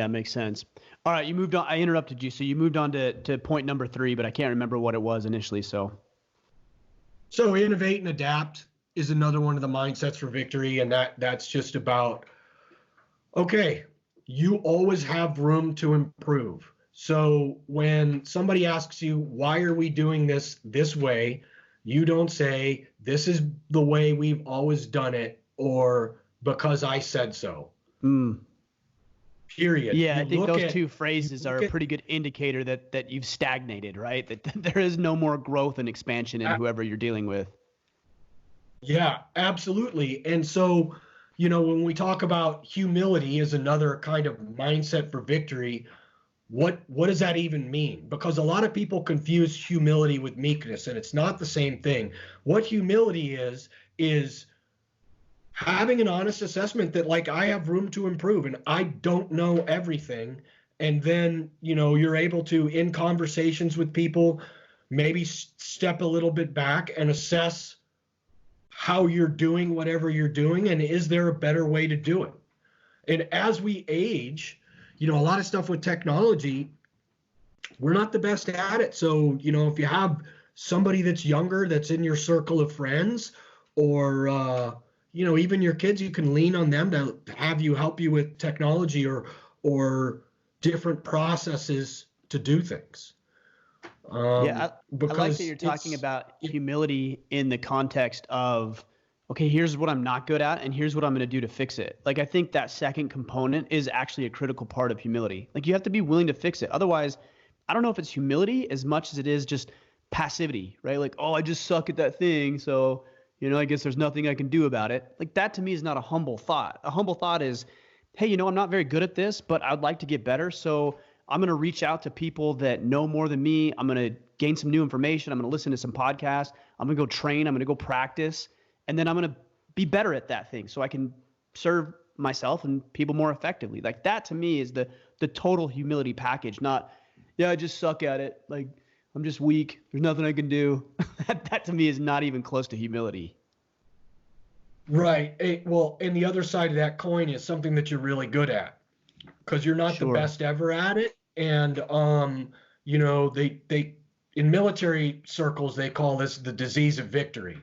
makes sense. All right, you moved on. I interrupted you, so you moved on to point number 3, but I can't remember what it was initially. So innovate and adapt is another one of the mindsets for victory, and that's just about, okay, you always have room to improve. So when somebody asks you, why are we doing this way? You don't say, this is the way we've always done it, or because I said so. Period. Yeah, I think those two phrases are a pretty good indicator that you've stagnated, right? That there is no more growth and expansion in whoever you're dealing with. Yeah, absolutely. And so, when we talk about humility as another kind of mindset for victory, what does that even mean? Because a lot of people confuse humility with meekness, and it's not the same thing. What humility is having an honest assessment that, like, I have room to improve and I don't know everything. And then, you're able to, in conversations with people, maybe step a little bit back and assess how you're doing whatever you're doing, and is there a better way to do it? And as we age, a lot of stuff with technology, we're not the best at it. So, if you have somebody that's younger that's in your circle of friends, or even your kids, you can lean on them to have you help you with technology or different processes to do things. I like that you're talking about humility in the context of, okay, here's what I'm not good at, and here's what I'm going to do to fix it. Like, I think that second component is actually a critical part of humility. Like, you have to be willing to fix it. Otherwise, I don't know if it's humility as much as it is just passivity, right? Like, oh, I just suck at that thing, so, I guess there's nothing I can do about it. Like, that to me is not a humble thought. A humble thought is, hey, I'm not very good at this, but I'd like to get better, so I'm going to reach out to people that know more than me. I'm going to gain some new information. I'm going to listen to some podcasts. I'm going to go train. I'm going to go practice. And then I'm going to be better at that thing so I can serve myself and people more effectively. Like, that to me is the total humility package, not, yeah, I just suck at it. Like, I'm just weak. There's nothing I can do. That to me is not even close to humility. Well, and the other side of that coin is something that you're really good at, because you're not the best ever at it. And, they in military circles, they call this the disease of victory.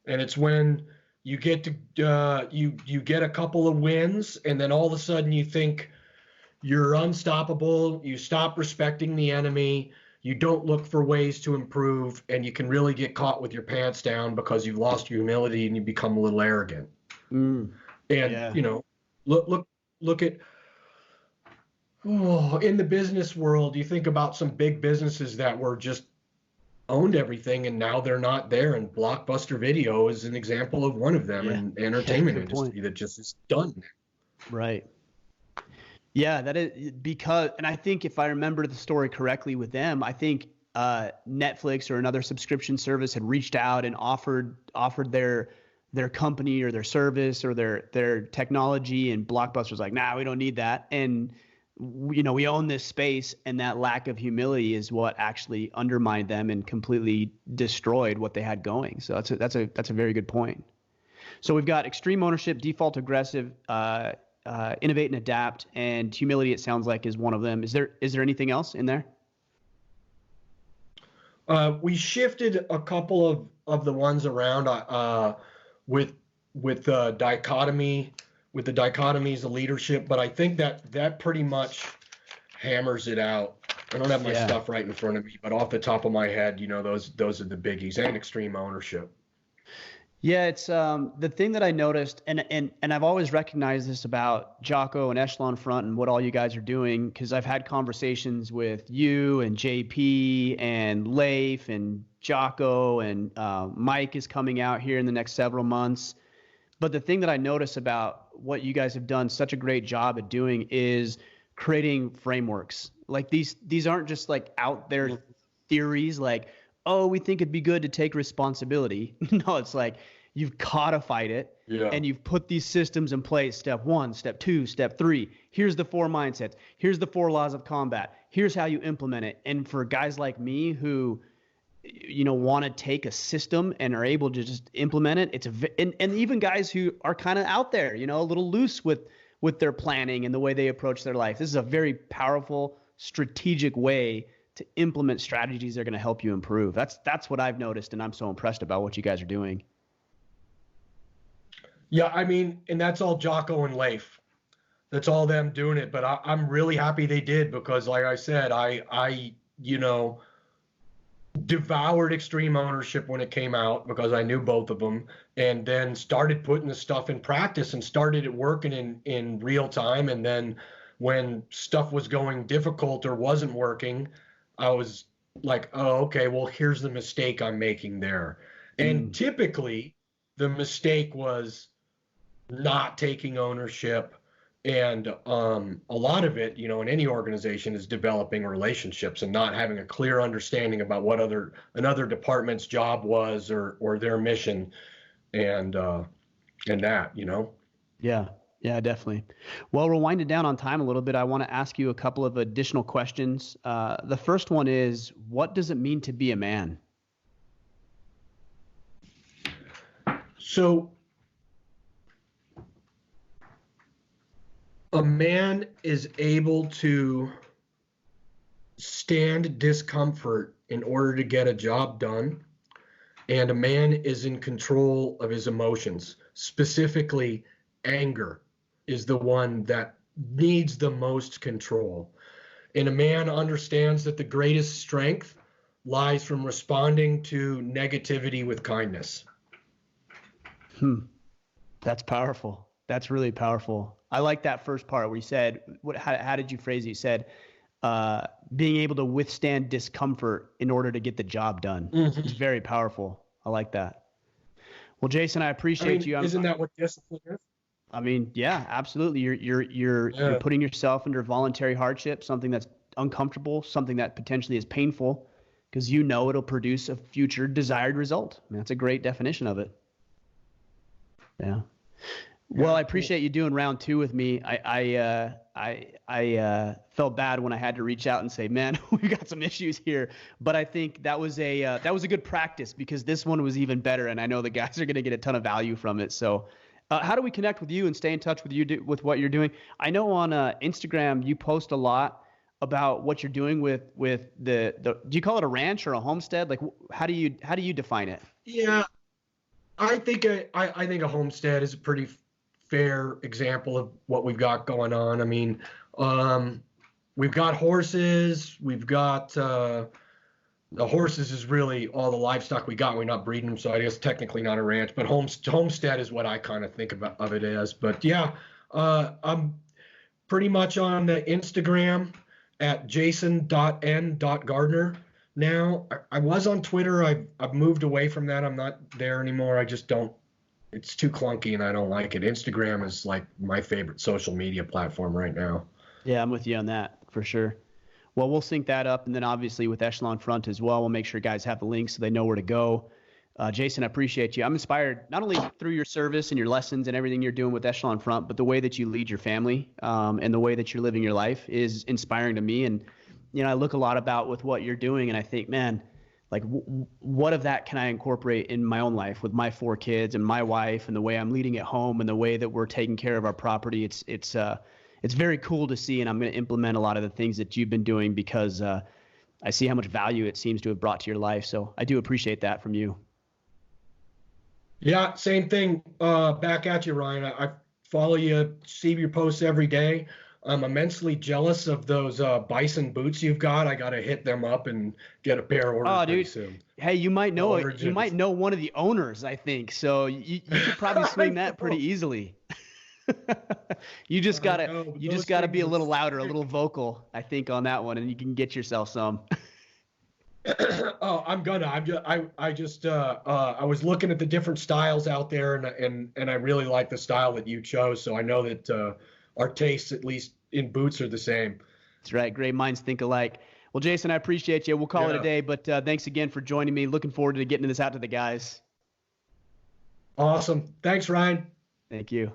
And it's when you get to, you get a couple of wins, and then all of a sudden you think you're unstoppable. You stop respecting the enemy. You don't look for ways to improve, and you can really get caught with your pants down because you've lost your humility and you become a little arrogant. And, look at, in the business world, you think about some big businesses that were just owned everything, and now they're not there. And Blockbuster Video is an example of one of them, in the entertainment industry that just is done. Right. Yeah, that is because, and I think if I remember the story correctly with them, I think Netflix or another subscription service had reached out and offered their company or their service or their technology, and Blockbuster's like, nah, we don't need that. And we own this space, and that lack of humility is what actually undermined them and completely destroyed what they had going. So that's a very good point. So we've got extreme ownership, default aggressive, innovate and adapt, and humility, it sounds like, is one of them. Is there anything else in there? We shifted a couple of the ones around with dichotomy, with the dichotomies of leadership, but I think that pretty much hammers it out. I don't have my stuff right in front of me, but off the top of my head, those are the biggies, and extreme ownership. Yeah, it's the thing that I noticed, and I've always recognized this about Jocko and Echelon Front and what all you guys are doing, because I've had conversations with you and JP and Leif and Jocko, and Mike is coming out here in the next several months. But the thing that I notice about what you guys have done such a great job at doing is creating frameworks. Like, these aren't just like out there theories like, oh, we think it'd be good to take responsibility. No, it's like you've codified it, and you've put these systems in place. Step 1, step 2, step 3. Here's the 4 mindsets. Here's the 4 laws of combat. Here's how you implement it. And for guys like me who, want to take a system and are able to just implement it, and even guys who are kind of out there, a little loose with their planning and the way they approach their life. This is a very powerful, strategic way to implement strategies that are going to help you improve. That's what I've noticed, and I'm so impressed about what you guys are doing. Yeah, I mean, and that's all Jocko and Leif. That's all them doing it. But I'm really happy they did, because, like I said, I devoured extreme ownership when it came out, because I knew both of them, and then started putting the stuff in practice and started it working in real time. And then when stuff was going difficult or wasn't working, I was like, oh, okay, well, here's the mistake I'm making there. And typically the mistake was not taking ownership. And a lot of it, in any organization, is developing relationships and not having a clear understanding about what another department's job was or their mission, and that. Yeah, definitely. Well, we're winding down on time a little bit. I want to ask you a couple of additional questions. The first one is, what does it mean to be a man? So a man is able to stand discomfort in order to get a job done, and a man is in control of his emotions. Specifically, anger is the one that needs the most control. And a man understands that the greatest strength lies from responding to negativity with kindness. That's powerful. That's really powerful. I like that first part where you said, how did you phrase it? You said, being able to withstand discomfort in order to get the job done. It's very powerful. I like that. Well, Jason, I appreciate you. Isn't that what discipline is? I mean, yeah, absolutely. You're putting yourself under voluntary hardship, something that's uncomfortable, something that potentially is painful, because you know it'll produce a future desired result. I mean, that's a great definition of it. Yeah. Well, I appreciate you doing round 2 with me. I felt bad when I had to reach out and say, man, we've got some issues here. But I think that was a good practice, because this one was even better, and I know the guys are going to get a ton of value from it. So how do we connect with you and stay in touch with you with what you're doing? I know on Instagram you post a lot about what you're doing with the do you call it a ranch or a homestead? Like, how do you define it? Yeah, I think a homestead is a pretty fair example of what we've got going on. I mean, we've got horses. We've got the horses is really all the livestock we got. We're not breeding them, so I guess technically not a ranch. But homestead is what I kind of think of it as. But yeah, I'm pretty much on the Instagram at jason.n.gardner. Now, I was on Twitter. I've moved away from that. I'm not there anymore. I just don't. It's too clunky and I don't like it. Instagram is like my favorite social media platform right now. Yeah, I'm with you on that for sure. Well, we'll sync that up, and then obviously with Echelon Front as well, we'll make sure guys have the links so they know where to go. Jason, I appreciate you. I'm inspired not only through your service and your lessons and everything you're doing with Echelon Front, but the way that you lead your family and the way that you're living your life is inspiring to me. And I look a lot about with what you're doing, and I think, man, like what of that can I incorporate in my own life with my 4 kids and my wife and the way I'm leading at home and the way that we're taking care of our property. It's very cool to see, and I'm going to implement a lot of the things that you've been doing because I see how much value it seems to have brought to your life. So I do appreciate that from you. Yeah, same thing. Back at you, Ryan. I follow you, see your posts every day. I'm immensely jealous of those bison boots you've got. I got to hit them up and get a pair ordered pretty soon. Hey, you might know you might know one of the owners, I think. So you could probably swing that pretty easily. You just gotta be a little louder, a little vocal, I think, on that one, and you can get yourself some. Oh, I'm gonna. I was looking at the different styles out there, and I really like the style that you chose. So I know that our tastes, at least in boots, are the same. That's right. Great minds think alike. Well, Jason, I appreciate you. We'll call it a day, but thanks again for joining me. Looking forward to getting this out to the guys. Awesome. Thanks, Ryan. Thank you.